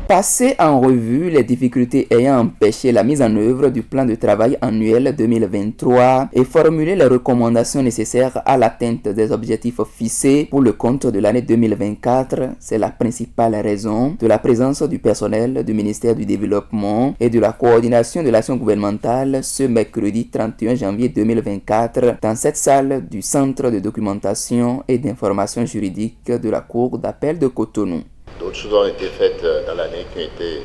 Passer en revue les difficultés ayant empêché la mise en œuvre du plan de travail annuel 2023 et formuler les recommandations nécessaires à l'atteinte des objectifs fixés pour le compte de l'année 2024, c'est la principale raison de la présence du personnel du ministère du Développement et de la coordination de l'action gouvernementale ce mercredi 31 janvier 2024 dans cette salle du Centre de documentation et d'information juridique de la Cour d'appel de Cotonou. D'autres choses ont été faites dans l'année qui ont été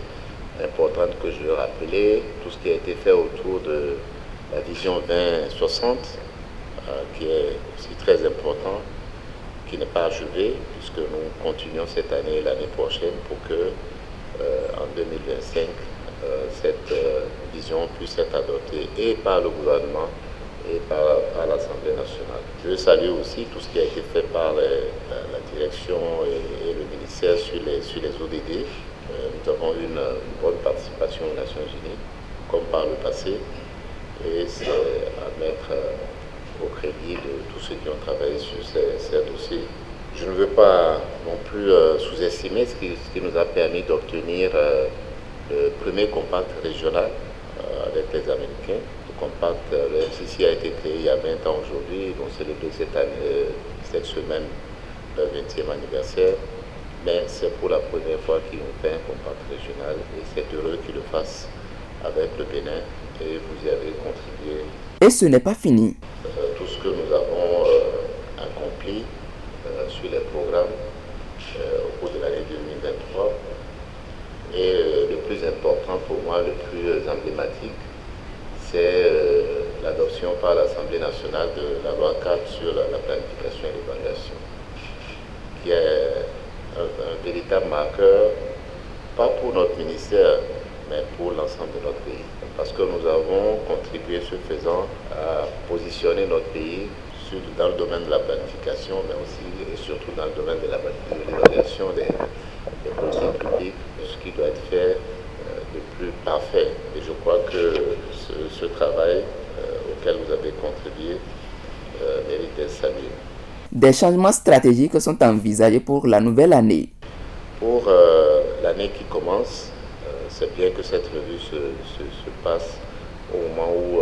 importantes que je veux rappeler. Tout ce qui a été fait autour de la vision 2060, qui est aussi très important, qui n'est pas achevé, puisque nous continuons cette année et l'année prochaine pour que en 2025, cette vision puisse être adoptée et par le gouvernement et par l'Assemblée nationale. Je veux saluer aussi tout ce qui a été fait par la direction et le ministère sur les ODD. Nous avons eu une bonne participation aux Nations Unies, comme par le passé, et c'est à mettre au crédit de tous ceux qui ont travaillé sur ces dossiers. Je ne veux pas non plus sous-estimer ce qui nous a permis d'obtenir le premier compact régional avec les Américains. Compact, le MCC a été créé il y a 20 ans aujourd'hui, ils vont célébrer cette semaine leur 20e anniversaire, mais c'est pour la première fois qu'ils ont fait un compact régional et c'est heureux qu'ils le fassent avec le Bénin et vous y avez contribué. Et ce n'est pas fini. Tout ce que nous avons accompli sur les programmes au cours de l'année 2023 et le plus important pour moi, le plus emblématique, c'est l'adoption par l'Assemblée nationale de la loi 4 sur la planification et l'évaluation, qui est un véritable marqueur, pas pour notre ministère, mais pour l'ensemble de notre pays. Parce que nous avons contribué, ce faisant, à positionner notre pays dans le domaine de la planification, mais aussi et surtout dans le domaine de l'évaluation des politiques publiques, ce qui doit être fait de plus parfait. Et je crois que ce travail auquel vous avez contribué mérite d'être salué. Des changements stratégiques sont envisagés pour la nouvelle année. Pour l'année qui commence, c'est bien que cette revue se passe au moment où,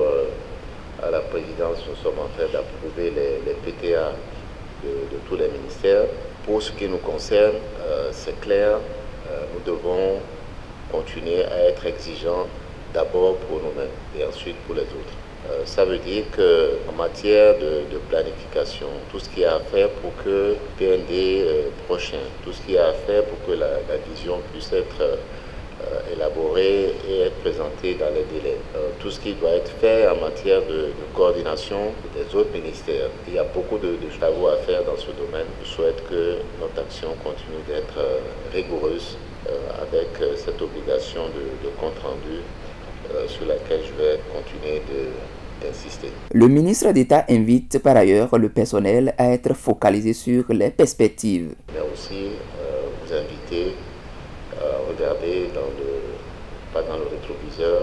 à la présidence, nous sommes en train d'approuver les PTA de tous les ministères. Pour ce qui nous concerne, c'est clair, nous devons continuer à être exigeants d'abord pour nous-mêmes et ensuite pour les autres. Ça veut dire qu'en matière de planification, tout ce qu'il y a à faire pour que PND prochain, tout ce qu'il y a à faire pour que la vision puisse être élaborée et être présentée dans les délais. Tout ce qui doit être fait en matière de coordination des autres ministères. Il y a beaucoup de travaux à faire dans ce domaine. Je souhaite que notre action continue d'être rigoureuse avec cette obligation de compte rendu sur laquelle je vais continuer d'insister. Le ministre d'État invite par ailleurs le personnel à être focalisé sur les perspectives. Mais aussi vous inviter à regarder pas dans le rétroviseur,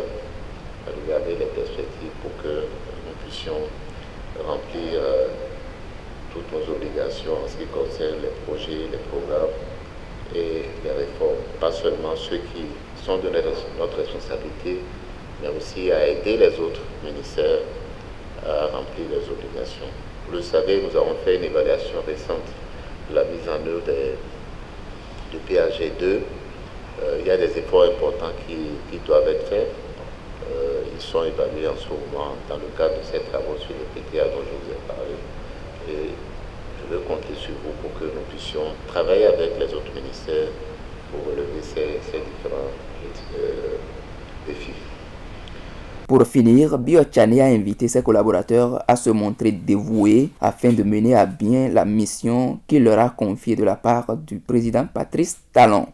à regarder les perspectives pour que nous puissions remplir toutes nos obligations en ce qui concerne les projets, les programmes et les réformes. Pas seulement ceux qui sont de notre responsabilité, mais aussi à aider les autres ministères à remplir leurs obligations. Vous le savez, nous avons fait une évaluation récente de la mise en œuvre du PAG2. Il y a des efforts importants qui doivent être faits. Ils sont évalués en ce moment dans le cadre de ces travaux sur les PTA dont je vous ai parlé. Et je veux compter sur vous pour que nous puissions travailler avec les autres ministères pour relever ces différents défis. Pour finir, Biochane a invité ses collaborateurs à se montrer dévoués afin de mener à bien la mission qu'il leur a confiée de la part du président Patrice Talon.